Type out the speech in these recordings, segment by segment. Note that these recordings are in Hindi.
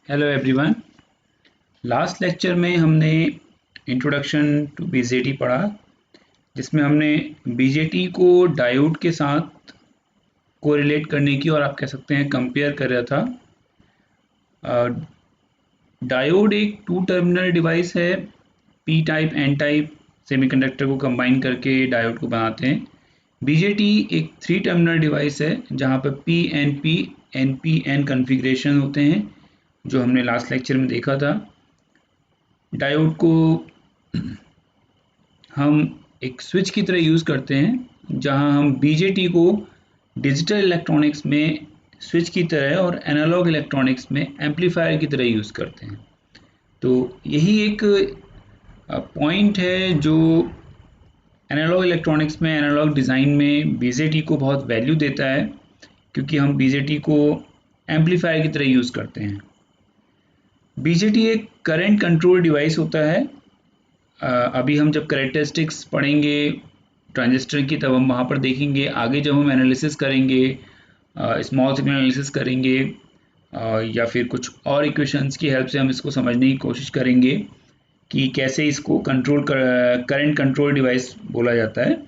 Hello everyone. लास्ट लेक्चर में हमने इंट्रोडक्शन टू बीजेटी पढ़ा, जिसमें हमने बीजेटी को डायोड के साथ कोरिलेट करने की और आप कह सकते हैं कंपेयर कर रहा था। डायोड एक टू टर्मिनल डिवाइस है। P type N type semiconductor को कंबाइन करके डायोड को बनाते हैं। बीजेटी एक थ्री टर्मिनल डिवाइस है जहाँ पर पी एन कन्फिग्रेशन होते हैं, जो हमने लास्ट लेक्चर में देखा था। डायोड को हम एक स्विच की तरह यूज़ करते हैं, जहां हम बीजेटी को डिजिटल इलेक्ट्रॉनिक्स में स्विच की तरह और एनालॉग इलेक्ट्रॉनिक्स में एम्पलीफायर की तरह यूज़ करते हैं। तो यही एक पॉइंट है जो एनालॉग इलेक्ट्रॉनिक्स में, एनालॉग डिज़ाइन में बीजेटी को बहुत वैल्यू देता है, क्योंकि हम बीजेटी को एम्पलीफायर की तरह यूज़ करते हैं। बीजेटी एक करंट कंट्रोल डिवाइस होता है। अभी हम जब कैरेक्टरिस्टिक्स पढ़ेंगे ट्रांजिस्टर की, तब हम वहाँ पर देखेंगे। आगे जब हम एनालिसिस करेंगे, स्मॉल सिग्नल एनालिसिस करेंगे, या फिर कुछ और इक्वेशंस की हेल्प से हम इसको समझने की कोशिश करेंगे कि कैसे इसको करंट कंट्रोल डिवाइस बोला जाता है।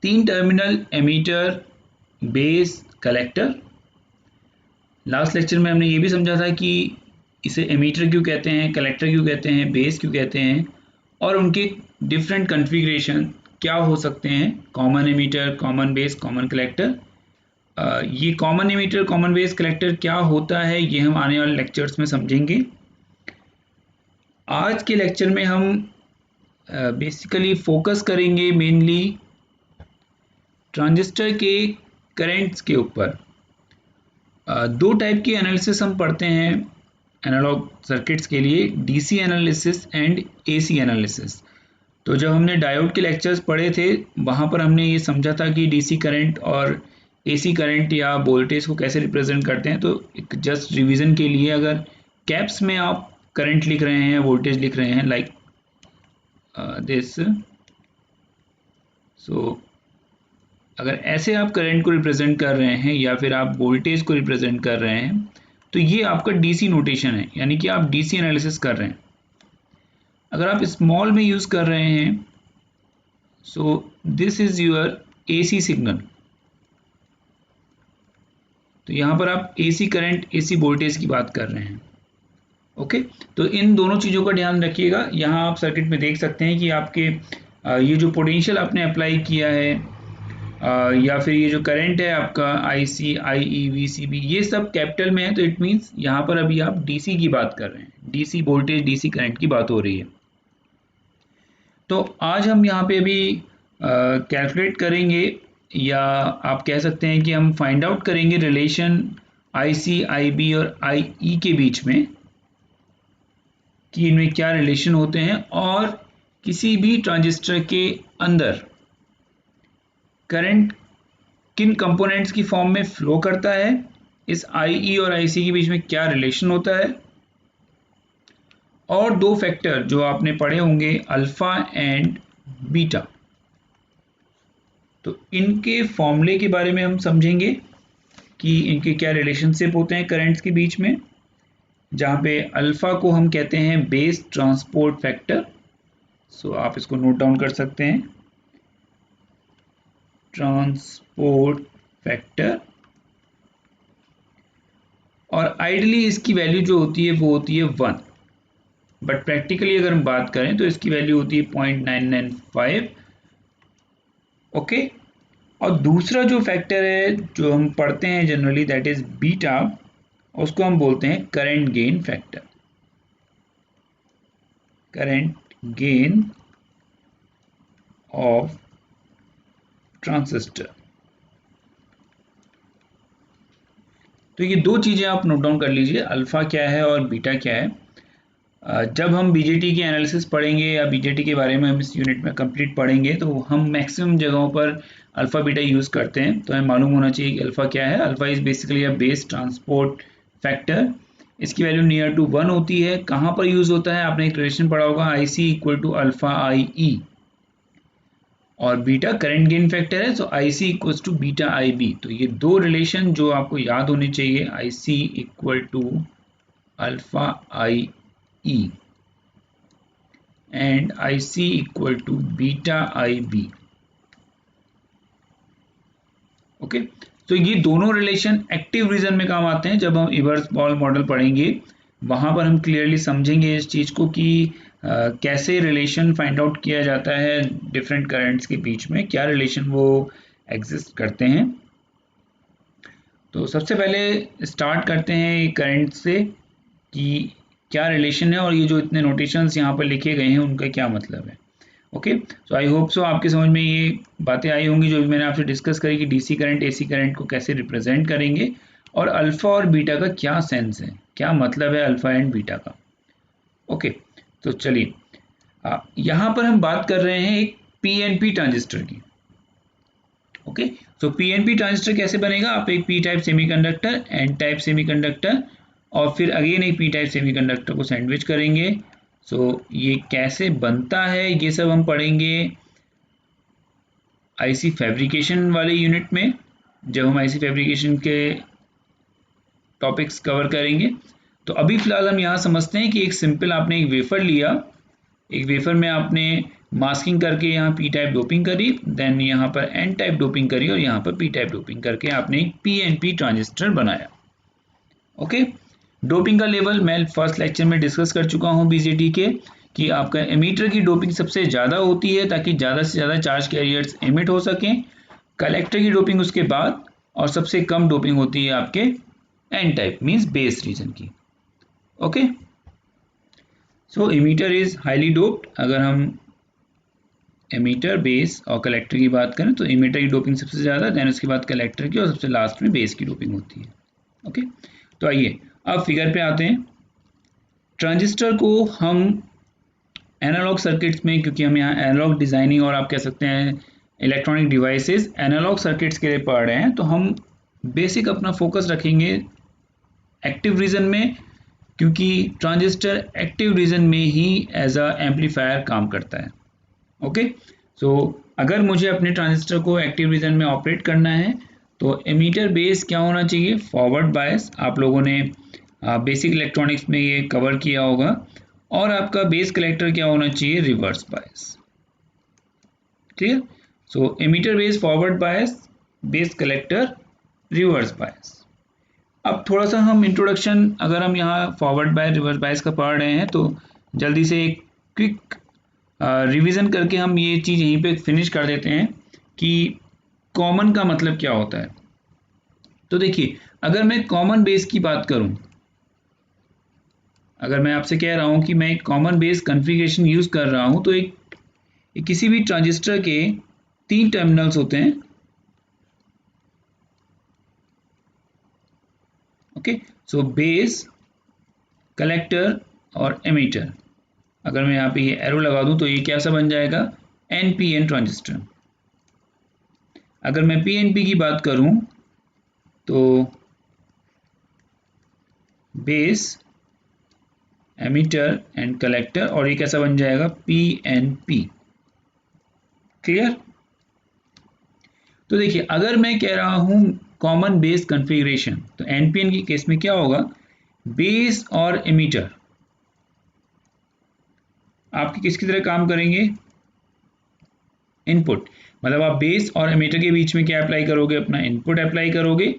3 terminal emitter, base, collector. Last lecture में हमने ये भी समझा था कि इसे एमीटर क्यों कहते हैं, कलेक्टर क्यों कहते हैं, बेस क्यों कहते हैं, और उनके डिफरेंट कॉन्फ़िगरेशन क्या हो सकते हैं। Common emitter, common base, common collector. ये common emitter, common base, collector क्या होता है, ये हम आने वाले लेक्चर्स में समझेंगे। आज के लेक्चर में हम बेसिकली फोकस करेंगे मेनली ट्रांजिस्टर के करंट्स के ऊपर। दो टाइप की एनालिसिस हम पढ़ते हैं एनालॉग सर्किट्स के लिए, DC analysis and AC analysis. तो जब हमने डायोड के लेक्चर्स पढ़े थे, वहाँ पर हमने ये समझा था कि डीसी करंट और एसी करंट या वोल्टेज को कैसे रिप्रेजेंट करते हैं। तो एक जस्ट रिवीजन के लिए, अगर कैप्स में आप करंट लिख रहे हैं, वोल्टेज लिख रहे हैं, लाइक दिस, सो अगर ऐसे आप करंट को रिप्रेजेंट कर रहे हैं या फिर आप वोल्टेज को रिप्रेजेंट कर रहे हैं, तो ये आपका डीसी नोटेशन है, यानी कि आप डीसी एनालिसिस कर रहे हैं। अगर आप स्मॉल में यूज कर रहे हैं, so this is your AC signal. तो यहां पर आप एसी करंट, एसी वोल्टेज की बात कर रहे हैं। ओके, तो इन दोनों चीजों का ध्यान रखिएगा। यहां आप सर्किट में देख सकते हैं कि आपके ये जो पोटेंशियल आपने अप्लाई किया है, या फिर ये जो करंट है आपका IC, IE, VCB, ये सब कैपिटल में है। तो इट मीन्स यहाँ पर अभी आप डीसी की बात कर रहे हैं, डीसी वोल्टेज, डीसी करंट की बात हो रही है। तो आज हम यहाँ पे अभी कैलकुलेट करेंगे, या आप कह सकते हैं कि हम फाइंड आउट करेंगे रिलेशन IC, IB और IE के बीच में, कि इनमें क्या रिलेशन होते हैं, और किसी भी ट्रांजिस्टर के अंदर करंट किन कंपोनेंट्स की फॉर्म में फ्लो करता है, इस IE और IC के बीच में क्या रिलेशन होता है, और दो फैक्टर जो आपने पढ़े होंगे, अल्फा एंड बीटा। तो इनके फॉर्मूले के बारे में हम समझेंगे कि इनके क्या रिलेशनशिप होते हैं करंट्स के बीच में, जहाँ पे अल्फा को हम कहते हैं बेस ट्रांसपोर्ट फैक्टर। सो आप इसको नोट डाउन कर सकते हैं, ट्रांसपोर्ट फैक्टर। और आइडली इसकी वैल्यू जो होती है वो होती है 1, बट प्रैक्टिकली अगर हम बात करें तो इसकी वैल्यू होती है 0.995। ओके, और दूसरा जो फैक्टर है जो हम पढ़ते हैं जनरली, दैट इज बीटा, उसको हम बोलते हैं current gain factor, current gain of transistor. तो ये दो चीजें आप नोट डाउन कर लीजिए, अल्फा क्या है और बीटा क्या है। जब हम बीजेटी की एनालिसिस पढ़ेंगे या बीजेटी के बारे में हम इस यूनिट में कंप्लीट पढ़ेंगे, तो हम मैक्सिमम जगहों पर अल्फा बीटा यूज़ करते हैं। तो हमें मालूम होना चाहिए कि अल्फा क्या है। Alpha is basically a base transport factor. इसकी वैल्यू नियर टू 1 होती है। कहाँ पर यूज़ होता है, आपने एक रिलेशन पढ़ा होगा, IC equal to alpha IE। और बीटा करंट गेन फैक्टर है, तो IC equals to beta IB। तो ये दो रिलेशन जो आपको याद होने चाहिए, IC equal to alpha IE and IC equal to beta IB। Okay, तो ये दोनों रिलेशन एक्टिव रीजन में काम आते हैं। जब हम इवर्स बॉल मॉडल पढ़ेंगे वहां पर हम क्लियरली समझेंगे इस चीज को कि कैसे रिलेशन फाइंड आउट किया जाता है डिफरेंट करंट्स के बीच में, क्या रिलेशन वो एग्जिस्ट करते हैं। तो सबसे पहले स्टार्ट करते हैं करंट से कि क्या रिलेशन है और ये जो इतने नोटेशंस यहाँ पर लिखे गए हैं उनका क्या मतलब है। Okay, so I hope so आपके समझ में ये बातें आई होंगी जो मैंने आपसे डिस्कस करी कि डीसी करंट एसी करंट को कैसे रिप्रेजेंट करेंगे और अल्फा और बीटा का क्या सेंस है, क्या मतलब है अल्फा एंड बीटा का। ओके, तो चलिए यहाँ पर हम बात कर रहे हैं एक पीएनपी ट्रांजिस्टर की। ओके, सो पीएनपी ट्रांजिस्टर कैसे बनेगा, आप एक P type semiconductor, N type semiconductor और फिर अगेन एक पी टाइप सेमीकंडक्टर को सैंडविच करेंगे। सो ये कैसे बनता है ये सब हम पढ़ेंगे आईसी फैब्रिकेशन वाले यूनिट में, जब हम आईसी फैब्रिकेशन के टॉपिक्स कवर करेंगे। तो अभी फिलहाल हम यहाँ समझते हैं कि एक सिंपल आपने एक वेफर लिया, एक वेफर में आपने मास्किंग करके यहाँ पी टाइप डोपिंग करी, देन यहाँ पर एन टाइप डोपिंग करी और यहाँ पर पी टाइप डोपिंग करके आपने एक पीएनपी ट्रांजिस्टर बनाया। ओके, डोपिंग का लेवल मैं फर्स्ट लेक्चर में डिस्कस कर चुका हूँ बीजेटी के, कि आपका एमीटर की डोपिंग सबसे ज़्यादा होती है ताकि ज़्यादा से ज़्यादा चार्ज कैरियर्स एमिट हो सकें। कलेक्टर की डोपिंग उसके बाद और सबसे कम डोपिंग होती है आपके N type means base region की। Okay, so emitter is highly doped. अगर हम एमीटर, बेस और कलेक्टर की बात करें तो एमीटर की डोपिंग सबसे ज़्यादा, देन उसके बाद कलेक्टर की और सबसे लास्ट में बेस की डोपिंग होती है। ओके, तो आइए अब फिगर पे आते हैं। ट्रांजिस्टर को हम एनालॉग सर्किट्स में, क्योंकि हम यहाँ एनालॉग डिजाइनिंग और आप कह सकते हैं इलेक्ट्रॉनिक डिवाइसेस एनालॉग सर्किट्स के लिए पढ़ रहे हैं, तो हम बेसिक अपना फोकस रखेंगे एक्टिव रीजन में, क्योंकि ट्रांजिस्टर एक्टिव रीजन में ही एज अ एम्पलीफायर काम करता है। ओके, सो अगर मुझे अपने ट्रांजिस्टर को एक्टिव रीजन में ऑपरेट करना है तो एमीटर बेस क्या होना चाहिए, फॉरवर्ड बायस। आप लोगों ने बेसिक इलेक्ट्रॉनिक्स में ये कवर किया होगा। और आपका बेस कलेक्टर क्या होना चाहिए, reverse bias. Clear, so emitter base forward bias, base collector reverse bias. अब थोड़ा सा हम इंट्रोडक्शन, अगर हम यहाँ फॉरवर्ड बायस रिवर्स बायस का पढ़ रहे हैं तो जल्दी से एक क्विक रिवीजन करके हम ये चीज़ यहीं पे फिनिश कर देते हैं कि कॉमन का मतलब क्या होता है। तो देखिए, अगर मैं कॉमन बेस की बात करूं, अगर मैं आपसे कह रहा हूं कि मैं एक कॉमन बेस कॉन्फ़िगरेशन यूज कर रहा हूं, तो एक किसी भी ट्रांजिस्टर के 3 टर्मिनल्स होते हैं। ओके, सो बेस, कलेक्टर और एमीटर। अगर मैं यहाँ पे ये एरो लगा दूं तो ये कैसा बन जाएगा, एनपीएन ट्रांजिस्टर। अगर मैं पीएनपी की बात करूं तो बेस, एमीटर एंड कलेक्टर, और ये कैसा बन जाएगा, पीएनपी। क्लियर, तो देखिए अगर मैं कह रहा हूं कॉमन बेस कॉन्फ़िगरेशन, तो एनपीएन की केस में क्या होगा, बेस और एमीटर आपके किसकी तरह काम करेंगे, इनपुट। मतलब आप बेस और एमीटर के बीच में क्या अप्लाई करोगे, अपना इनपुट अप्लाई करोगे,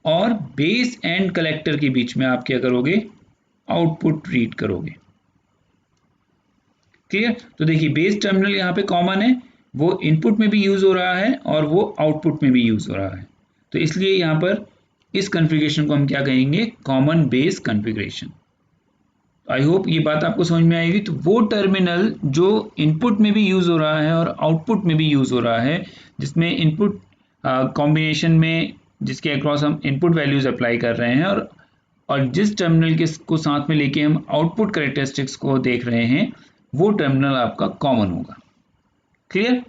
और बेस एंड कलेक्टर के बीच में आप क्या करोगे, आउटपुट रीड करोगे। क्लियर, तो देखिए बेस टर्मिनल यहाँ पे कॉमन है, वो इनपुट में भी यूज हो रहा है और वो आउटपुट में भी यूज हो रहा है, तो इसलिए यहाँ पर इस कॉन्फ़िगरेशन को हम क्या कहेंगे, common base configuration. I hope ये बात आपको समझ में आएगी। तो वो टर्मिनल जो इनपुट में भी यूज हो रहा है और आउटपुट में भी यूज हो रहा है, जिसमें इनपुट कॉम्बिनेशन में जिसके अक्रॉस हम इनपुट वैल्यूज अप्लाई कर रहे हैं, और जिस टर्मिनल के को साथ में लेके हम आउटपुट कैरेक्टरिस्टिक्स को देख रहे हैं, वो टर्मिनल आपका कॉमन होगा। क्लियर,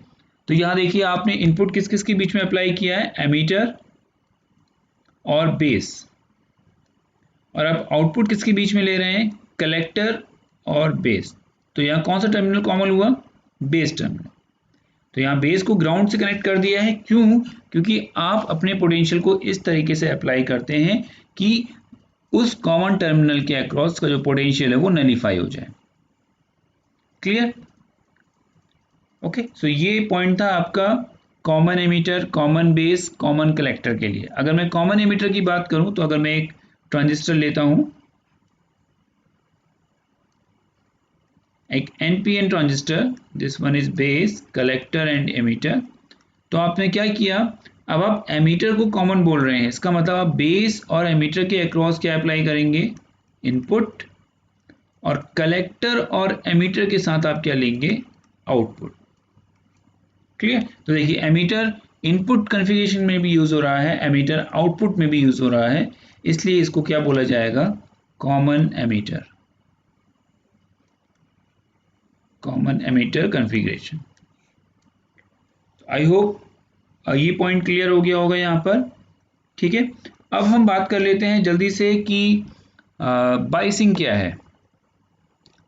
तो यहाँ देखिए आपने इनपुट किस किस के बीच में अप्लाई किया है, एमीटर और बेस, और आप आउटपुट किसके बीच में ले रहे हैं, कलेक्टर और बेस। तो यहाँ कौन सा टर्मिनल कॉमन हुआ, बेस टर्मिनल। तो यहाँ बेस को ग्राउंड से कनेक्ट कर दिया है, क्यों? क्योंकि आप अपने पोटेंशियल को इस तरीके से अप्लाई करते हैं कि उस कॉमन टर्मिनल के अक्रॉस का जो पोटेंशियल है वो नलीफाई हो जाए। क्लियर? ओके, सो ये पॉइंट था आपका common emitter, common base, common collector के लिए। अगर मैं कॉमन एमीटर की बात करूं तो अगर मैं एक ट्रांजिस्टर लेता हूं, एक NPN transistor, this one is base, collector and emitter. तो आपने क्या किया, अब आप एमीटर को कॉमन बोल रहे हैं, इसका मतलब आप बेस और एमीटर के अक्रॉस क्या अप्लाई करेंगे, इनपुट, और कलेक्टर और एमीटर के साथ आप क्या लेंगे, आउटपुट। क्लियर? तो देखिए एमीटर इनपुट कॉन्फ़िगरेशन में भी यूज हो रहा है, एमीटर आउटपुट में भी यूज हो रहा है, इसलिए इसको क्या बोला जाएगा, common emitter, common ammeter configuration. I hope ये पॉइंट क्लियर हो गया होगा यहाँ पर। ठीक है, अब हम बात कर लेते हैं जल्दी से कि बायसिंग क्या है।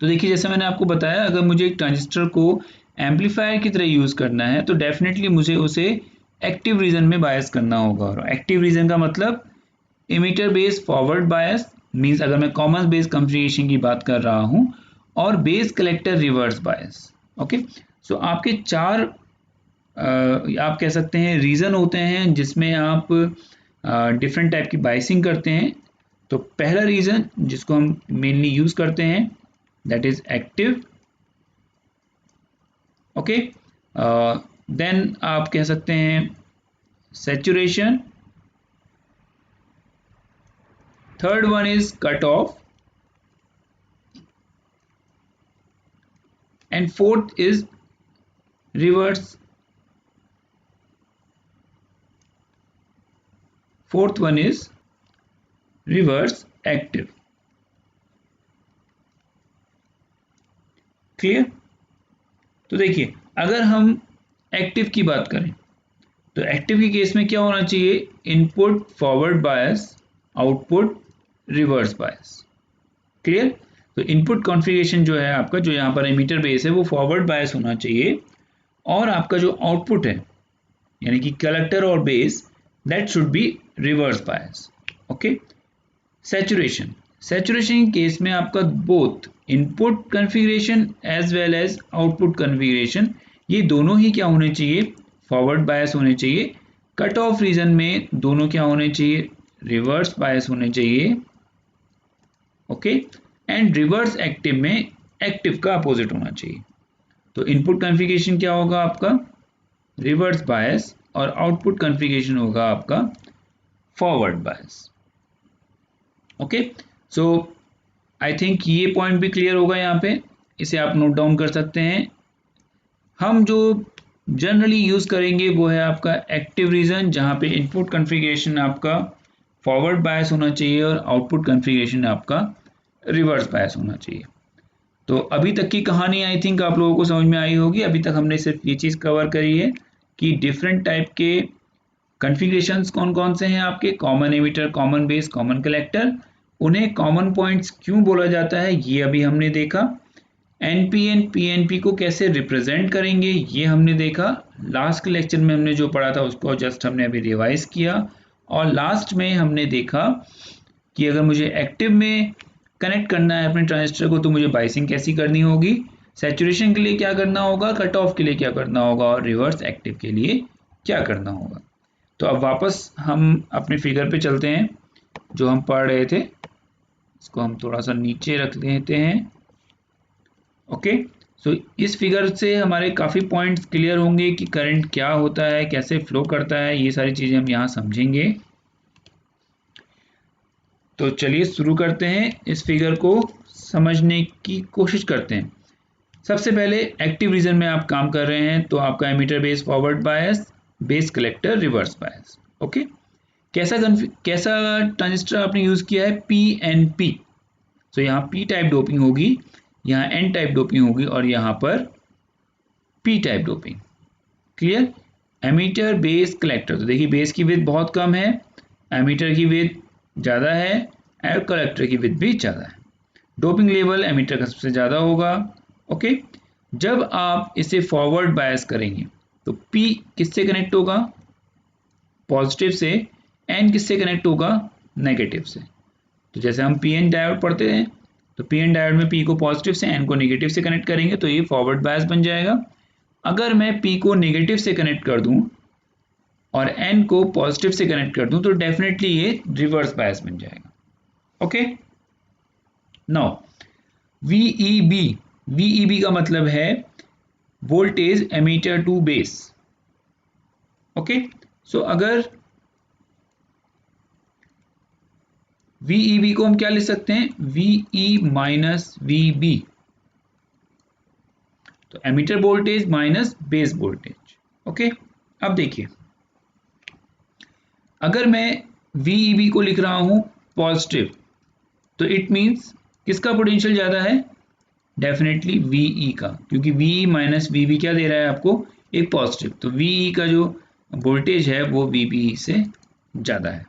तो देखिए जैसे मैंने आपको बताया, अगर मुझे एक ट्रांजिस्टर को एम्पलीफायर की तरह यूज़ करना है तो डेफिनेटली मुझे उसे एक्टिव रीजन में बायस करना होगा। और एक्टिव रीजन का मतलब emitter base forward bias, means अगर मैं कॉमन बेस कॉन्फ़िगरेशन की बात कर रहा हूं, और base collector reverse bias. Okay, so आपके चार आप कह सकते हैं रीज़न होते हैं जिसमें आप डिफरेंट टाइप की बायसिंग करते हैं। तो पहला रीज़न जिसको हम मेनली यूज़ करते हैं that is active. Okay, then आप कह सकते हैं saturation, third one is cut off, and fourth is reverse, fourth one is reverse active. Clear? तो देखिए अगर हम एक्टिव की बात करें तो एक्टिव के केस में क्या होना चाहिए, input forward bias, output reverse bias. Clear? तो इनपुट कॉन्फ़िगरेशन जो है आपका, जो यहाँ पर एमीटर बेस है, वो फॉरवर्ड बायस होना चाहिए, और आपका जो आउटपुट है यानी कि कलेक्टर और base, that should be reverse bias. Okay, saturation, saturation के केस में आपका both input configuration as well as output configuration, ये दोनों ही क्या होने चाहिए, फॉरवर्ड बायस होने चाहिए। कट ऑफ रीजन में दोनों क्या होने चाहिए, रिवर्स बायस होने चाहिए। ओके, एंड रिवर्स एक्टिव में एक्टिव का अपोजिट होना चाहिए। तो इनपुट कॉन्फ़िगरेशन क्या होगा आपका, रिवर्स बायस, और आउटपुट कॉन्फ़िगरेशन होगा आपका forward bias. Okay, so I think ये पॉइंट भी क्लियर होगा यहाँ पे, इसे आप नोट डाउन कर सकते हैं। हम जो जनरली यूज़ करेंगे वो है आपका एक्टिव रीजन, जहाँ पे इनपुट कॉन्फ़िगरेशन आपका फॉरवर्ड बायस होना चाहिए और आउटपुट कॉन्फ़िगरेशन आपका रिवर्स बायस होना चाहिए। तो अभी तक की कहानी आई थिंक आप लोगों को समझ में आई होगी। अभी तक हमने सिर्फ ये चीज़ कवर करी है कि डिफरेंट टाइप के कॉन्फ़िगरेशंस कौन कौन से हैं आपके, common emitter, common base, common collector, उन्हें कॉमन पॉइंट्स क्यों बोला जाता है ये अभी हमने देखा। एनपीएन पीएनपी को कैसे रिप्रेजेंट करेंगे ये हमने देखा। लास्ट के लेक्चर में हमने जो पढ़ा था उसको जस्ट हमने अभी रिवाइज किया, और लास्ट में हमने देखा कि अगर मुझे एक्टिव में कनेक्ट करना है अपने ट्रांजिस्टर को तो मुझे बायसिंग कैसी करनी होगी, सैचुरेशन के लिए क्या करना होगा, कट ऑफ के लिए क्या करना होगा, और रिवर्स एक्टिव के लिए क्या करना होगा। तो अब वापस हम अपने फिगर पे चलते हैं जो हम पढ़ रहे थे, इसको हम थोड़ा सा नीचे रख लेते हैं। ओके, सो इस फिगर से हमारे काफ़ी पॉइंट्स क्लियर होंगे कि करंट क्या होता है, कैसे फ्लो करता है, ये सारी चीज़ें हम यहाँ समझेंगे। तो चलिए शुरू करते हैं, इस फिगर को समझने की कोशिश करते हैं। सबसे पहले एक्टिव रीजन में आप काम कर रहे हैं तो आपका emitter base forward bias, base collector reverse bias. Okay, कैसा ट्रांजिस्टर आपने यूज़ किया है, PNP। तो यहाँ P टाइप डोपिंग होगी, यहाँ N टाइप डोपिंग होगी, और यहाँ पर P type doping. Clear? Emitter base collector, तो देखिए बेस की विड्थ बहुत कम है, एमीटर की विड्थ ज़्यादा है, और कलेक्टर की विड्थ भी ज़्यादा है। डोपिंग लेवल एमीटर का सबसे ज़्यादा होगा। ओके, जब आप इसे फॉरवर्ड बायस करेंगे तो P किससे कनेक्ट होगा, पॉजिटिव से, N किससे कनेक्ट होगा, नेगेटिव से। तो जैसे हम पी एन डायोड पढ़ते हैं तो पी एन डायोड में P को पॉजिटिव से, N को नेगेटिव से कनेक्ट करेंगे तो ये फॉरवर्ड बायस बन जाएगा। अगर मैं P को नेगेटिव से कनेक्ट कर दूं और N को पॉजिटिव से कनेक्ट कर दूं तो डेफिनेटली ये रिवर्स बायस बन जाएगा। ओके, नाउ VEB का मतलब है voltage emitter to base. Okay, so अगर VEB को हम क्या लिख सकते हैं, VE माइनस VB, तो emitter voltage minus base voltage. Okay, अब देखिए अगर मैं VEB को लिख रहा हूं पॉजिटिव तो इट मींस किसका पोटेंशियल ज्यादा है, डेफिनेटली VE का, क्योंकि VE माइनस VB क्या दे रहा है आपको, एक पॉजिटिव, तो VE का जो वोल्टेज है वो VB से ज्यादा है।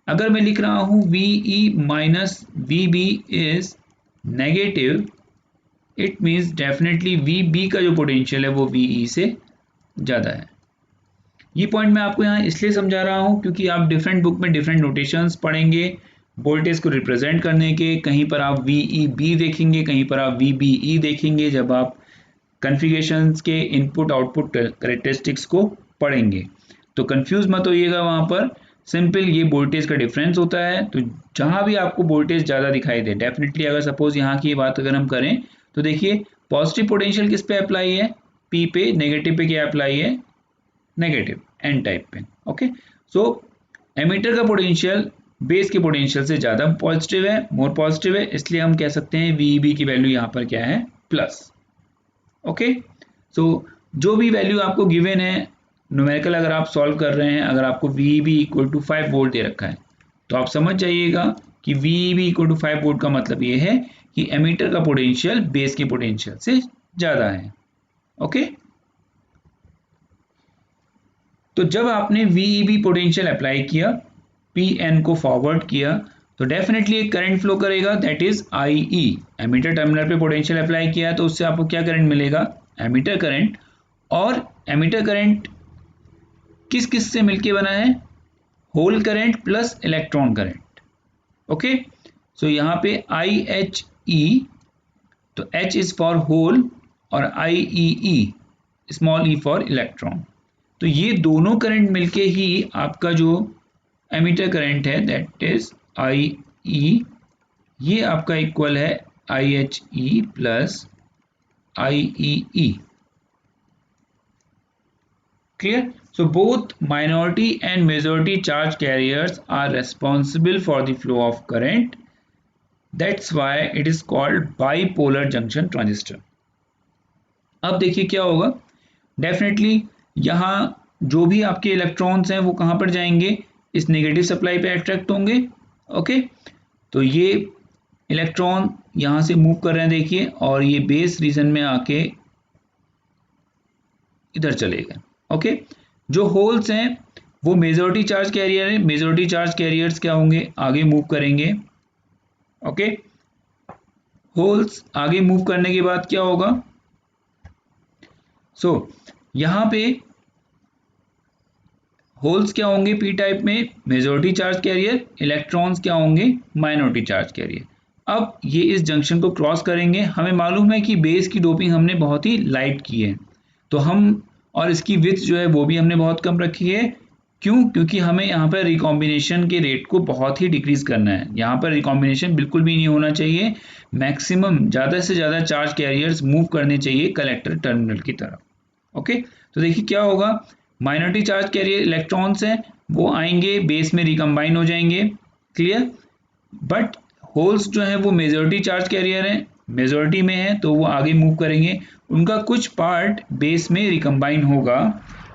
अगर मैं लिख रहा हूं VE minus VB is negative, it means definitely VB का जो पोटेंशियल है वो VE से ज्यादा है। ये पॉइंट मैं आपको यहाँ इसलिए समझा रहा हूँ क्योंकि आप डिफरेंट बुक में डिफरेंट नोटेशंस पढ़ेंगे वोल्टेज को रिप्रेजेंट करने के, कहीं पर आप VEB देखेंगे, कहीं पर आप VBE देखेंगे जब आप कॉन्फ़िगरेशंस के इनपुट आउटपुट कैरेक्टरिस्टिक्स को पढ़ेंगे। तो कंफ्यूज मत होइएगा, वहाँ पर सिंपल ये वोल्टेज का डिफरेंस होता है। तो जहाँ भी आपको वोल्टेज ज़्यादा दिखाई दे, डेफिनेटली अगर सपोज यहाँ की बात अगर हम करें तो देखिए पॉजिटिव पोटेंशियल किस पे अप्लाई है, P पे, नेगेटिव पे क्या अप्लाई है, नेगेटिव एन टाइप पे। ओके, सो एमीटर का पोटेंशियल बेस के पोटेंशियल से ज़्यादा पॉजिटिव है, मोर पॉजिटिव है, इसलिए हम कह सकते हैं VEB की वैल्यू यहाँ पर क्या है, प्लस। ओके, सो जो भी वैल्यू आपको गिवन है न्यूमेरिकल अगर आप सॉल्व कर रहे हैं, अगर आपको VEB इक्वल टू 5 वोल्ट दे रखा है तो आप समझ जाइएगा कि VEB इक्वल टू 5 वोल्ट का मतलब ये है कि एमीटर का पोटेंशियल बेस के पोटेंशियल से ज़्यादा है। ओके, तो जब आपने VEB पोटेंशियल अप्लाई किया, PN को फॉरवर्ड किया तो डेफिनेटली एक करंट फ्लो करेगा, that is IE। Emitter terminal पे पोटेंशियल अप्लाई किया तो उससे आपको क्या करंट मिलेगा, एमीटर करंट। और एमीटर करंट किस किस से मिलके बना है, hole current plus electron current. Okay, so यहाँ पे IHE, तो H इज फॉर होल और IEE small e for electron. तो ये दोनों करंट मिलके ही आपका जो एमीटर करंट है दैट इज IE, ये आपका इक्वल है IHE plus IEE। Clear? So both minority and majority charge carriers are responsible for the flow of current, that's why it is called bipolar junction transistor. अब देखिए क्या होगा, डेफिनेटली यहाँ जो भी आपके इलेक्ट्रॉन्स हैं वो कहाँ पर जाएंगे, इस नेगेटिव सप्लाई पे अट्रैक्ट होंगे। ओके, तो ये इलेक्ट्रॉन यहाँ से मूव कर रहे हैं देखिए, और ये बेस रीजन में आके इधर चले गए। ओके, जो होल्स हैं वो मेजॉरिटी चार्ज कैरियर है, मेजॉरिटी चार्ज कैरियर्स क्या होंगे, आगे मूव करेंगे। ओके, होल्स आगे मूव करने के बाद क्या होगा, सो यहाँ पे होल्स क्या होंगे पी टाइप में, मेजॉरिटी चार्ज कैरियर, इलेक्ट्रॉन्स क्या होंगे, माइनॉरिटी चार्ज कैरियर। अब ये इस जंक्शन को क्रॉस करेंगे, हमें मालूम है कि बेस की डोपिंग हमने बहुत ही लाइट की है, तो हम, और इसकी विड्थ जो है वो भी हमने बहुत कम रखी है। क्यों? क्योंकि हमें यहाँ पर रिकॉम्बिनेशन के रेट को बहुत ही डिक्रीज करना है, यहाँ पर रिकॉम्बिनेशन बिल्कुल भी नहीं होना चाहिए, मैक्सिमम ज़्यादा से ज़्यादा चार्ज कैरियर्स मूव करने चाहिए कलेक्टर टर्मिनल की तरफ। ओके, तो देखिए क्या होगा, माइनॉरिटी चार्ज कैरियर इलेक्ट्रॉन्स हैं वो आएंगे बेस में रिकम्बाइन हो जाएंगे, क्लियर। बट होल्स जो है वो मेजॉरिटी चार्ज कैरियर हैं, मेजॉरिटी में है तो वो आगे मूव करेंगे, उनका कुछ पार्ट बेस में रिकम्बाइन होगा,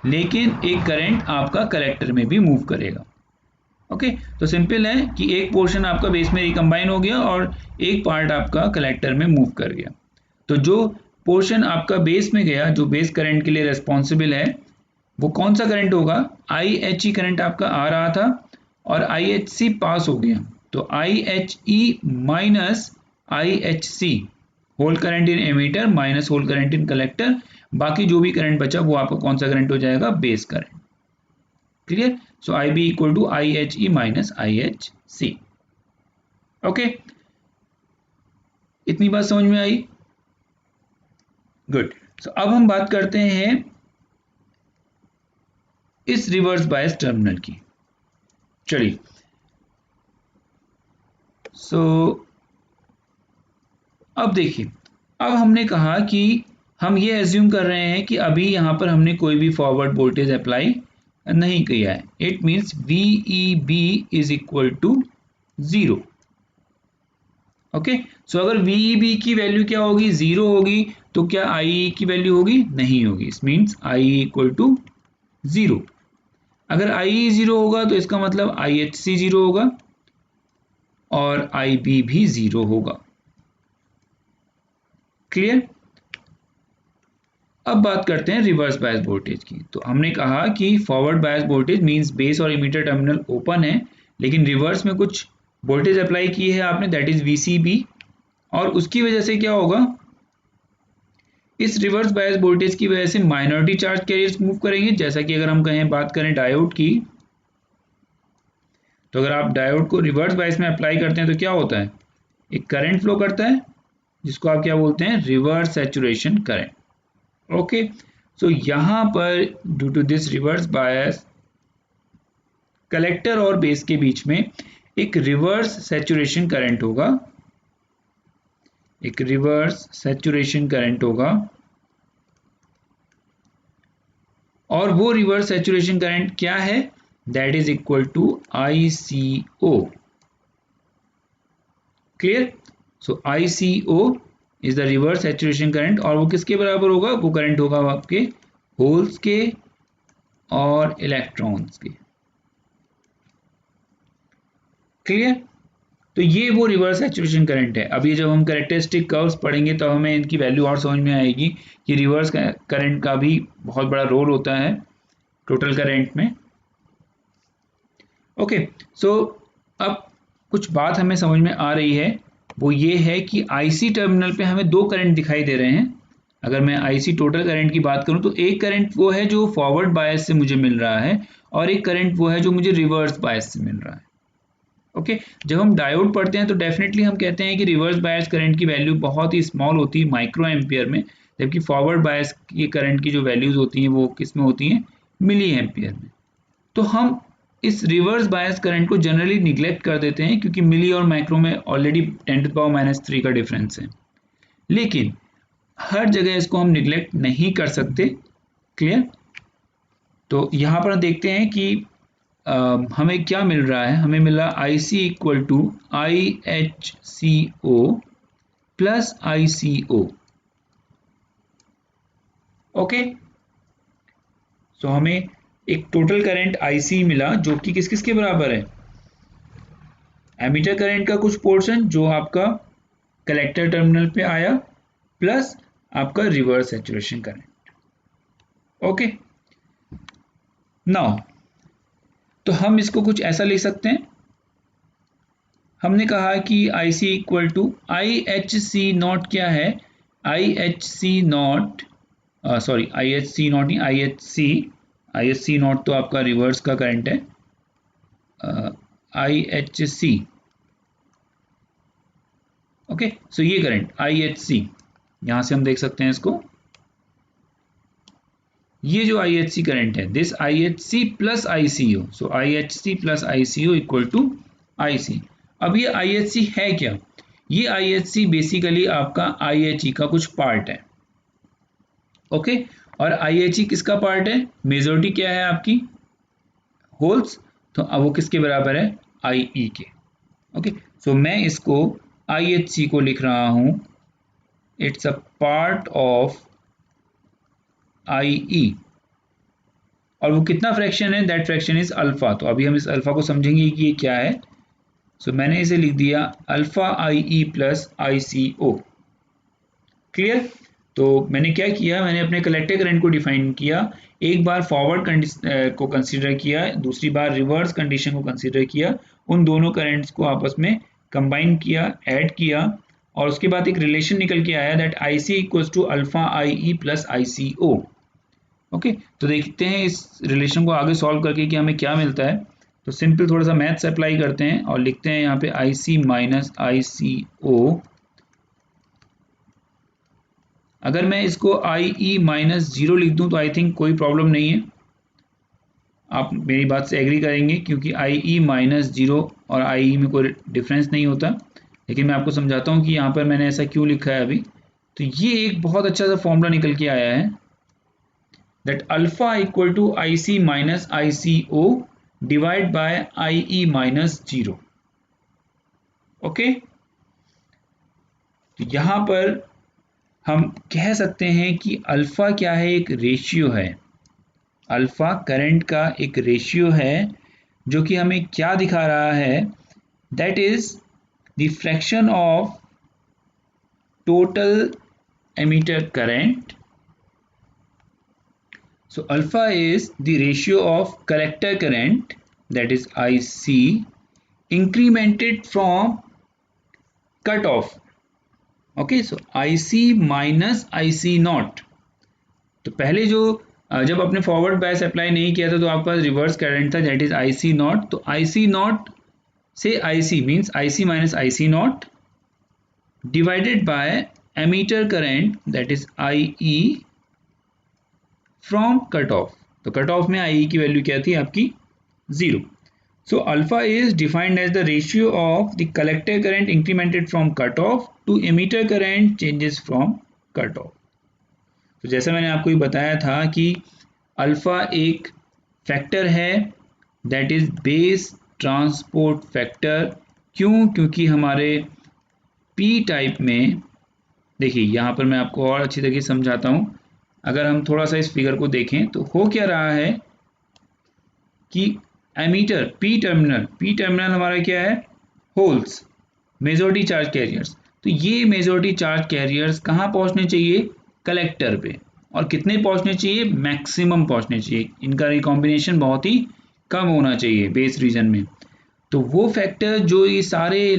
लेकिन एक करंट आपका कलेक्टर में भी मूव करेगा। ओके, तो सिंपल है कि एक पोर्शन आपका बेस में रिकम्बाइन हो गया और एक पार्ट आपका कलेक्टर में मूव कर गया। तो जो पोर्शन आपका बेस में गया, जो बेस करंट के लिए रेस्पॉन्सिबल है, वो कौन सा करंट होगा, IHE करंट आपका आ रहा था और IHC पास हो गया, तो IHE minus IHC, hole current in emitter minus hole current in collector, बाकी जो भी करंट बचा वो आपका कौन सा करंट हो जाएगा, base current. Clear? So IB equal to IHE minus IHC। Okay, इतनी बात समझ में आई? गुड। सो अब हम बात करते हैं इस रिवर्स बायस टर्मिनल की। चलिए, सो अब देखिए, अब हमने कहा कि हम ये एज्यूम कर रहे हैं कि अभी यहाँ पर हमने कोई भी फॉरवर्ड वोल्टेज अप्लाई नहीं किया है। It means VEB is equal to 0। Okay, so अगर VEB की वैल्यू क्या होगी, 0 होगी, तो क्या IE की वैल्यू होगी, नहीं होगी। It means IE equal to 0। अगर IE 0 होगा तो इसका मतलब IHC 0 होगा और IB भी 0 होगा। क्लियर? अब बात करते हैं रिवर्स बायस वोल्टेज की। तो हमने कहा कि forward bias voltage means base और इमीटर टर्मिनल ओपन है, लेकिन रिवर्स में कुछ वोल्टेज अप्लाई की है आपने, दैट इज VCB, और उसकी वजह से क्या होगा, इस रिवर्स बायस वोल्टेज की वजह से माइनॉरिटी चार्ज कैरियर्स मूव करेंगे। जैसा कि अगर हम कहें, बात करें डायोड की, तो अगर आप डायोड को रिवर्स बायस में अप्लाई करते हैं तो क्या होता है, एक करंट फ्लो करता है जिसको आप क्या बोलते हैं, reverse saturation current. Okay, so यहां पर due to this reverse bias, collector और बेस के बीच में एक रिवर्स सैचुरेशन करंट होगा, एक रिवर्स सैचुरेशन करंट होगा, और वो रिवर्स सैचुरेशन करंट क्या है, that is equal to ICO। Clear? So ICO is the reverse saturation current, और वो किसके बराबर होगा, वो करंट होगा आपके होल्स के और इलेक्ट्रॉन्स के। क्लियर? तो ये वो रिवर्स सैचुरेशन करंट है। अभी जब हम कैरेक्टरिस्टिक कर्व्स पढ़ेंगे तो हमें इनकी वैल्यू और समझ में आएगी कि रिवर्स करंट का भी बहुत बड़ा रोल होता है टोटल करंट में। ओके, सो अब कुछ बात हमें समझ में आ रही है, वो ये है कि IC टर्मिनल पे हमें दो करंट दिखाई दे रहे हैं। अगर मैं IC टोटल करंट की बात करूं तो एक करंट वो है जो फॉरवर्ड बायस से मुझे मिल रहा है, और एक करंट वो है जो मुझे रिवर्स बायस से मिल रहा है। ओके, जब हम डायोड पढ़ते हैं तो डेफिनेटली हम कहते हैं कि रिवर्स बायस करंट की वैल्यू बहुत ही स्मॉल होती है, माइक्रो एम्पियर में, जबकि फॉरवर्ड बायस की करंट की जो वैल्यूज होती हैं वो किस में होती हैं, मिली एम्पियर में। तो हम इस रिवर्स बायस करंट को जनरली निग्लेक्ट कर देते हैं क्योंकि मिली और माइक्रो में ऑलरेडी 10⁻³ का डिफरेंस है, लेकिन हर जगह इसको हम निग्लेक्ट नहीं कर सकते। क्लियर? तो यहाँ पर देखते हैं कि हमें क्या मिल रहा है, हमें मिल रहा है IC equal to IHCO plus ICO। Okay, so हमें एक टोटल करंट IC मिला जो कि किस किस के बराबर है, एमीटर करंट का कुछ पोर्शन जो आपका कलेक्टर टर्मिनल पे आया, प्लस आपका reverse saturation current. Okay, now तो हम इसको कुछ ऐसा लिख सकते हैं, हमने कहा कि IC equal to IHC not क्या है, IHC not, sorry IHC not नहीं, IHC नॉट तो आपका रिवर्स का करंट है, IHC। ओके, सो ये करंट IHC, यहां से हम देख सकते हैं इसको, ये जो IHC करंट है, this IHC plus ICO, so IHC plus ICO equal to IC। अब ये IHC है क्या, ये IHC बेसिकली आपका IHE का कुछ पार्ट है। ओके, और IHE किसका पार्ट है, मेजॉरिटी क्या है आपकी, होल्स, तो अब वो किसके बराबर है, IE के। ओके, सो मैं इसको IHC को लिख रहा हूं, it's a part of IE, और वो कितना फ्रैक्शन है, दैट फ्रैक्शन इज अल्फा। तो अभी हम इस अल्फा को समझेंगे कि ये क्या है। सो मैंने इसे लिख दिया alpha IE plus ICO। Clear? तो मैंने क्या किया, मैंने अपने कलेक्टर करंट को डिफाइन किया, एक बार फॉरवर्ड को कंसीडर किया, दूसरी बार रिवर्स कंडीशन को कंसीडर किया, उन दोनों करंट्स को आपस में कंबाइन किया, ऐड किया, और उसके बाद एक रिलेशन निकल के आया that I C equals to alpha I E plus I C O. Okay, तो देखते हैं इस रिलेशन को आगे सॉल्व करके कि हमें क्या मिलता है। तो सिंपल थोड़ा सा मैथ्स अप्लाई करते हैं और लिखते हैं यहाँ पे आई सी माइनस आई सी ओ। अगर मैं इसको आई ई माइनस जीरो लिख दूं तो आई थिंक कोई प्रॉब्लम नहीं है, आप मेरी बात से एग्री करेंगे, क्योंकि आई ई माइनस जीरो और आई ई में कोई डिफरेंस नहीं होता। लेकिन मैं आपको समझाता हूँ कि यहाँ पर मैंने ऐसा क्यों लिखा है अभी। तो ये एक बहुत अच्छा सा फॉर्मूला निकल के आया है that alpha equal to I C minus I C O divide by I E minus zero. Okay, तो यहाँ पर हम कह सकते हैं कि अल्फा क्या है, एक रेशियो है। अल्फा करंट का एक रेशियो है जो कि हमें क्या दिखा रहा है, that is the fraction of total emitter current. So alpha is the ratio of collector current, that is IC, incremented from cutoff. Okay, so IC minus IC not. तो पहले जो जब आपने फॉरवर्ड बायस अप्लाई नहीं किया था तो आपके पास रिवर्स करंट था, दैट इज IC नॉट। तो IC नॉट से IC means IC minus IC not divided by emitter current, that is IE from cut off. तो कट ऑफ में आई की वैल्यू क्या थी आपकी, 0। So alpha is defined as the ratio of the collector current incremented from cut off to emitter current changes from cut off. तो जैसा मैंने आपको ये बताया था कि अल्फा एक फैक्टर है, that is base transport factor. क्यों? क्योंकि हमारे पी टाइप में, देखिए यहाँ पर मैं आपको और अच्छी तरीके से समझाता हूँ। अगर हम थोड़ा सा इस फिगर को देखें तो हो क्या रहा है कि एमीटर पी टर्मिनल हमारा क्या है, होल्स, मेजॉरिटी चार्ज कैरियर्स। तो ये मेजॉरिटी चार्ज कैरियर्स कहाँ पहुँचने चाहिए, कलेक्टर पे। और कितने पहुँचने चाहिए, मैक्सिमम पहुँचने चाहिए। इनका रिकॉम्बिनेशन बहुत ही कम होना चाहिए बेस रीजन में। तो वो फैक्टर जो ये सारे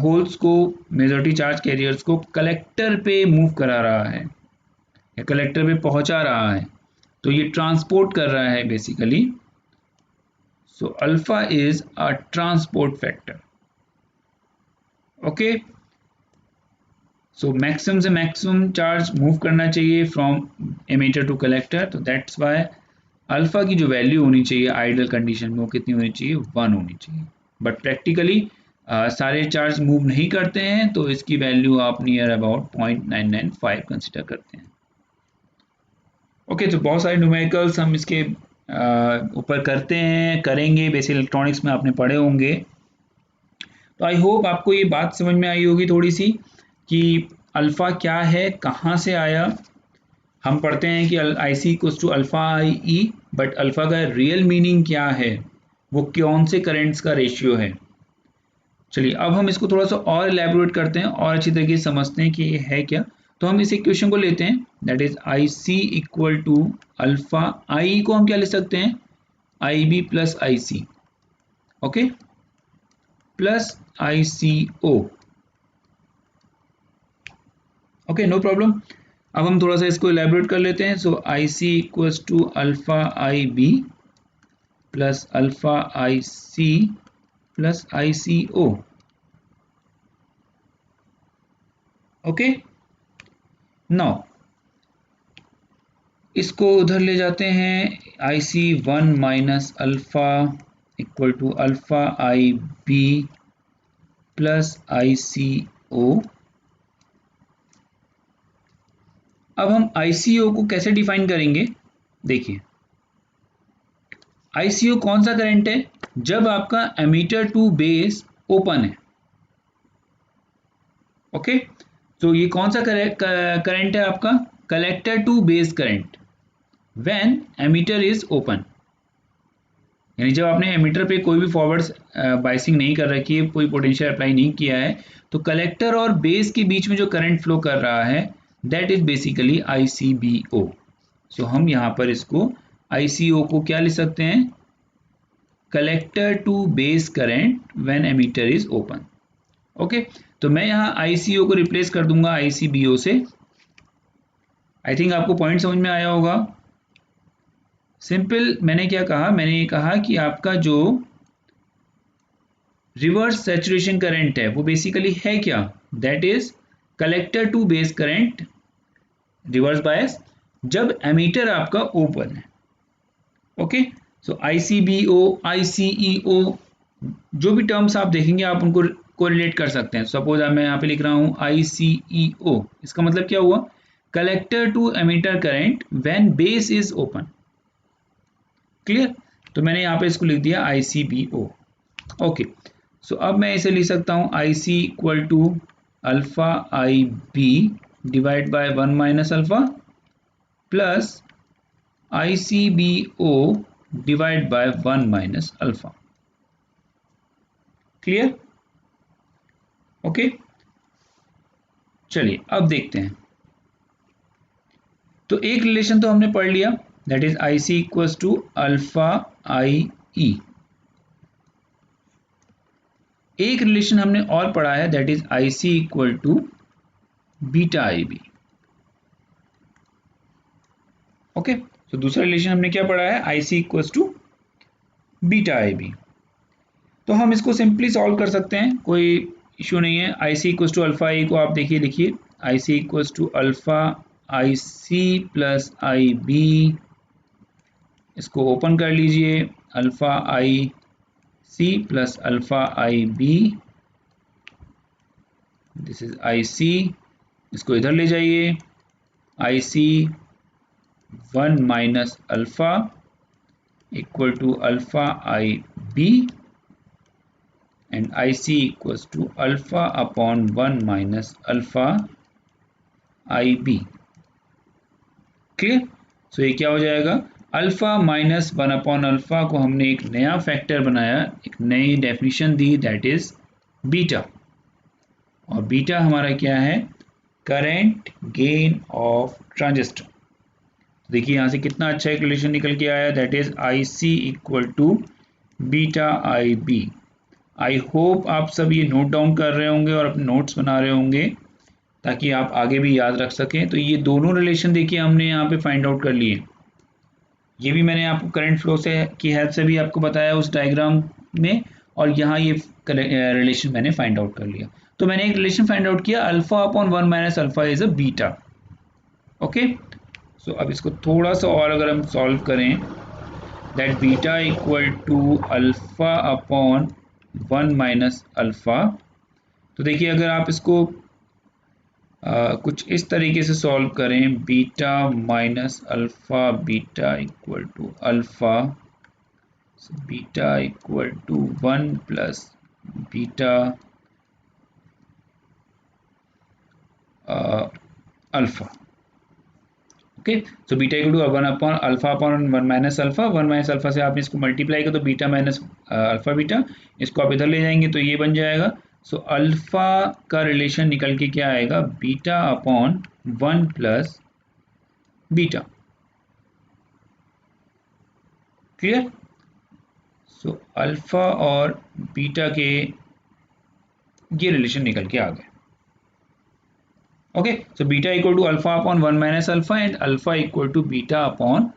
होल्स को, मेजॉरिटी चार्ज कैरियर्स को कलेक्टर पे मूव करा रहा है, कलेक्टर पे पहुंचा रहा है, तो ये ट्रांसपोर्ट कर रहा है basically. So alpha is a transport factor. Okay, so maximum से मैक्सिमम चार्ज मूव करना चाहिए फ्रॉम एमीटर टू कलेक्टर। तो दैट्स व्हाई अल्फा की जो वैल्यू होनी चाहिए आइडियल कंडीशन में वो कितनी होनी चाहिए, 1 होनी चाहिए। बट प्रैक्टिकली सारे चार्ज मूव नहीं करते हैं, तो इसकी वैल्यू आप नियर अबाउट 0.995 कंसिडर करते हैं। ओके, तो बहुत सारे न्यूमेरिकल्स हम इसके ऊपर करेंगे, बेसिक इलेक्ट्रॉनिक्स में आपने पढ़े होंगे। तो आई होप आपको ये बात समझ में आई होगी थोड़ी सी कि अल्फ़ा क्या है, कहाँ से आया। हम पढ़ते हैं कि I C equals to alpha I E, but alpha का रियल मीनिंग क्या है, वो कौन से करेंट्स का रेशियो है। चलिए अब हम इसको थोड़ा सा और एलैबोरेट करते हैं और अच्छी तरीके से समझते हैं कि ये है क्या। तो हम इस इक्वेशन को लेते हैं, that is I C equal to alpha, I को हम क्या लिख सकते हैं, I B plus I C, okay, plus I C O. Okay, no problem. अब हम थोड़ा सा इसको एलैबोरेट कर लेते हैं। So I C equals to alpha I B plus alpha I C plus I C O. Okay, now इसको उधर ले जाते हैं, I C 1 minus alpha equal to alpha I B plus I C ओ। अब हम आई सी ओ को कैसे डिफाइन करेंगे, देखिए आई सी ओ कौन सा करंट है, जब आपका एमीटर टू बेस ओपन है। ओके, तो ये कौन सा करंट है आपका, collector to base current when emitter is open. यानी जब आपने एमीटर पे कोई भी फॉरवर्ड बाइसिंग नहीं कर रखी है, कोई पोटेंशियल अप्लाई नहीं किया है, तो कलेक्टर और बेस के बीच में जो करंट फ्लो कर रहा है that is basically I C B O. So हम यहाँ पर इसको आई सी ओ को क्या लिख सकते हैं, collector to base current when emitter is open. Okay, तो मैं यहाँ ICO को रिप्लेस कर दूंगा ICBO से। आई थिंक आपको पॉइंट समझ में आया होगा। सिंपल मैंने क्या कहा, मैंने ये कहा कि आपका जो रिवर्स सैचुरेशन करंट है वो बेसिकली है क्या, that is collector to base current reverse bias जब एमीटर आपका ओपन है। ओके, सो ICBO ICEO जो भी टर्म्स आप देखेंगे आप उनको कोरिलेट कर सकते हैं। सपोज मैं यहाँ पे लिख रहा हूँ ICEO, इसका मतलब क्या हुआ, collector to emitter current when base is open. Clear, तो मैंने यहाँ पे इसको लिख दिया ICBO। ओके, सो अब मैं इसे लिख सकता हूँ IC equal to alpha IB divide by 1 minus alpha plus ICBO divide by 1 minus alpha. Clear, okay, चलिए अब देखते हैं। तो एक रिलेशन तो हमने पढ़ लिया, that is IC equals to alpha IE। एक रिलेशन हमने और पढ़ा है, that is IC equal to beta IB। Okay, तो दूसरा रिलेशन हमने क्या पढ़ा है, IC equals to beta IB। तो हम इसको सिंपली सॉल्व कर सकते हैं, कोई इशू नहीं है। IC equals to alpha I को आप देखिए, लिखिए IC equals to alpha IC plus IB, इसको ओपन कर लीजिए, alpha IC plus alpha IB, this is IC, इसको इधर ले जाइए, IC 1 minus alpha equal to alpha IB and IC equals to alpha upon 1 minus alpha IB। Clear, सो ये क्या हो जाएगा, अल्फा माइनस 1 अपॉन अल्फा को हमने एक नया फैक्टर बनाया, एक नई definition the, that is beta. और बीटा हमारा क्या है, करंट गेन ऑफ ट्रांजिस्टर। देखिए यहाँ से कितना अच्छा एक रिलेशन निकल के आया, that is IC equal to beta IB। I hope आप सब ये नोट डाउन कर रहे होंगे और अपने नोट्स बना रहे होंगे ताकि आप आगे भी याद रख सकें। तो ये दोनों रिलेशन देखिए हमने यहाँ पे फाइंड आउट कर लिए। ये भी मैंने आपको करंट फ्लो से की हेल्प से भी आपको बताया उस डायग्राम में, और यहाँ ये रिलेशन मैंने फाइंड आउट कर लिया। तो मैंने एक रिलेशन फाइंड आउट किया, alpha upon 1 minus alpha is a beta. Okay, so अब इसको थोड़ा सा और अगर हम सॉल्व करें, that beta equal to alpha upon 1 minus alpha. तो देखिए अगर आप इसको कुछ इस तरीके से सॉल्व करें, beta minus alpha beta equal to alpha, beta equal to 1 plus beta alpha. Okay, so beta equal to 1 upon alpha upon 1 minus alpha, 1 minus alpha से आप इसको मल्टीप्लाई करो तो बीटा माइनस अल्फा बीटा, इसको आप इधर ले जाएंगे तो ये बन जाएगा। सो अल्फा का रिलेशन निकल के क्या आएगा, beta upon 1 plus beta. Clear, so alpha और बीटा के ये रिलेशन निकल के आ गए। Okay, so beta equal to alpha upon 1 minus alpha and alpha equal to beta upon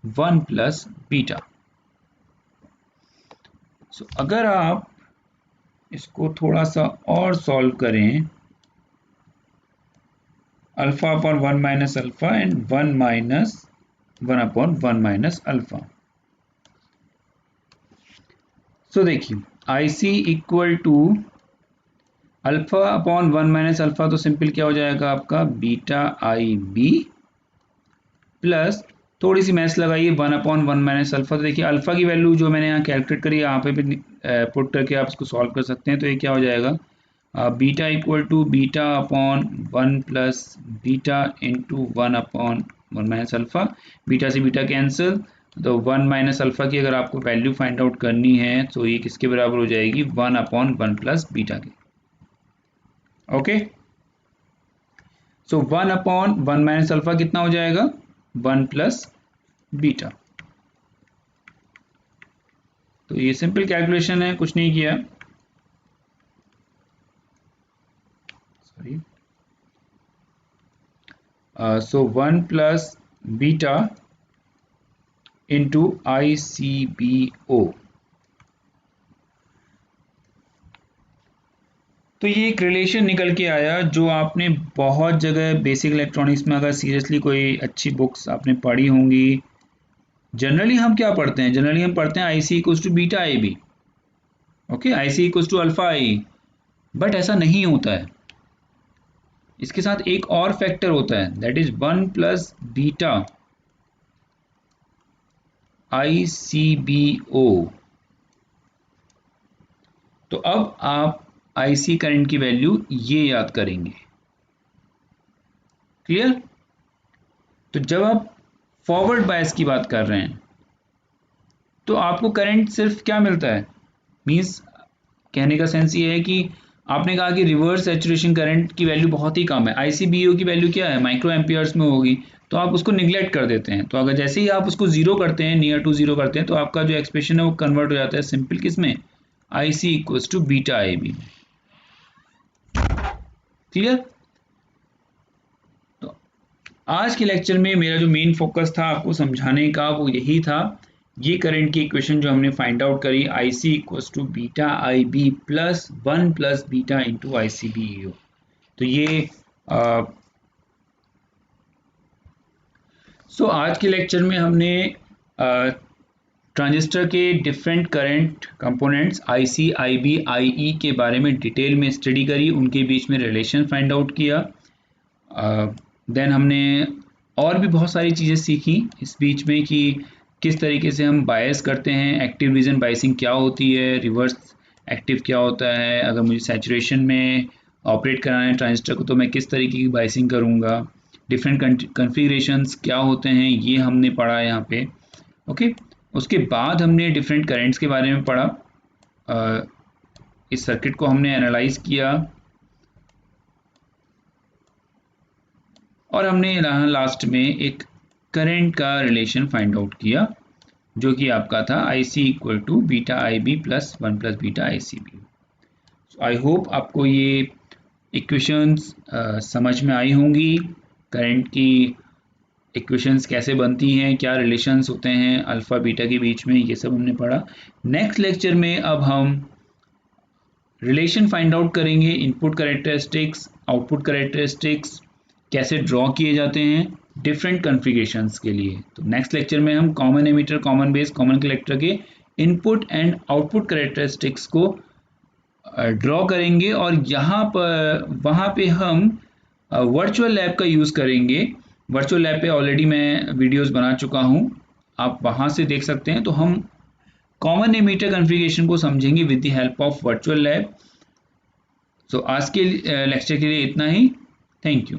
1 plus beta. So अगर आप इसको थोड़ा सा और सॉल्व करें, alpha upon 1 minus alpha and 1 minus 1 upon 1 minus alpha. So देखिए IC equal to alpha upon 1 minus alpha, तो सिंपल क्या हो जाएगा आपका, बीटा IB प्लस थोड़ी सी मैथ्स लगाइए 1 अपॉन 1 माइनस अल्फा। तो देखिए अल्फा की वैल्यू जो मैंने यहाँ कैलकुलेट करी है, यहाँ पे भी पुट करके आप इसको सॉल्व कर सकते हैं। तो ये क्या हो जाएगा, beta equal to beta upon 1 plus beta into 1 upon 1 minus alpha, beta से बीटा कैंसिल, तो 1 माइनस अल्फा की अगर आपको वैल्यू फाइंड आउट करनी है तो ये किसके बराबर हो जाएगी, 1 अपॉन 1 प्लस बीटा की। ओके, सो 1 अपॉन 1 माइनस अल्फा कितना हो जाएगा, 1 प्लस बीटा। तो ये सिंपल कैलकुलेशन है, कुछ नहीं किया। Sorry, so 1 plus beta into ICBO। तो ये एक रिलेशन निकल के आया जो आपने बहुत जगह बेसिक इलेक्ट्रॉनिक्स में, अगर सीरियसली कोई अच्छी बुक्स आपने पढ़ी होंगी, जनरली हम क्या पढ़ते हैं, जनरली हम पढ़ते हैं IC equals to beta I B, okay, IC equals to alpha I, but ऐसा नहीं होता है। इसके साथ एक और फैक्टर होता है, that is 1 plus beta ICBO। तो अब आप IC करंट की वैल्यू ये याद करेंगे, क्लियर। तो जब आप फॉरवर्ड बायस की बात कर रहे हैं तो आपको करंट सिर्फ क्या मिलता है, मींस कहने का सेंस ये है कि आपने कहा कि रिवर्स सैचुरेशन करंट की वैल्यू बहुत ही कम है, ICBO की वैल्यू क्या है, माइक्रो एम्पियर्स में होगी, तो आप उसको निगलेक्ट कर देते हैं। तो अगर जैसे ही आप उसको जीरो करते हैं, नियर टू जीरो करते हैं, तो आपका जो एक्सप्रेशन है वो कन्वर्ट हो जाता है सिंपल किस में, IC equals to beta I B. Clear. तो आज के लेक्चर में मेरा जो मेन फोकस था आपको समझाने का वो यही था, ये करंट की इक्वेशन जो हमने फाइंड आउट करी, IC equals to beta I B plus 1 plus beta into ICBO। तो ये आज के लेक्चर में हमने ट्रांजिस्टर के different current components IC, IB, IE के बारे में डिटेल में स्टडी करी, उनके बीच में रिलेशन फाइंड आउट किया। देन हमने और भी बहुत सारी चीज़ें सीखी इस बीच में कि किस तरीके से हम बायस करते हैं, एक्टिव रीजन बायसिंग क्या होती है, रिवर्स एक्टिव क्या होता है, अगर मुझे सैचुरेशन में ऑपरेट कराना है ट्रांजिस्टर को तो मैं किस तरीके की बायसिंग करूँगा, डिफरेंट कन्फिगरेशंस क्या होते हैं ये हमने पढ़ा यहाँ पे, ओके। उसके बाद हमने डिफरेंट करेंट्स के बारे में पढ़ा, इस सर्किट को हमने एनालाइज किया और हमने लास्ट में एक करंट का रिलेशन फाइंड आउट किया जो कि आपका था IC equal to beta I B plus 1 plus beta ICB। I hope आपको ये इक्वेशंस समझ में आई होंगी, करंट की इक्वेशंस कैसे बनती हैं, क्या रिलेशंस होते हैं अल्फा बीटा के बीच में, ये सब हमने पढ़ा। नेक्स्ट लेक्चर में अब हम रिलेशन फाइंड आउट करेंगे, इनपुट कैरेक्टरिस्टिक्स, आउटपुट कैरेक्टरिस्टिक्स कैसे ड्रॉ किए जाते हैं डिफरेंट कॉन्फ़िगरेशंस के लिए। तो नेक्स्ट लेक्चर में हम common emitter, common base, common collector के इनपुट एंड आउटपुट कैरेक्टरिस्टिक्स को ड्रॉ करेंगे और यहाँ पर वहाँ पे हम वर्चुअल लैब का यूज़ करेंगे। वर्चुअल लैब पे ऑलरेडी मैं वीडियोस बना चुका हूँ, आप वहाँ से देख सकते हैं। तो हम कॉमन एमिटर कॉन्फ़िगरेशन को समझेंगे with the help of virtual lab. So आज के लेक्चर के लिए इतना ही, थैंक यू।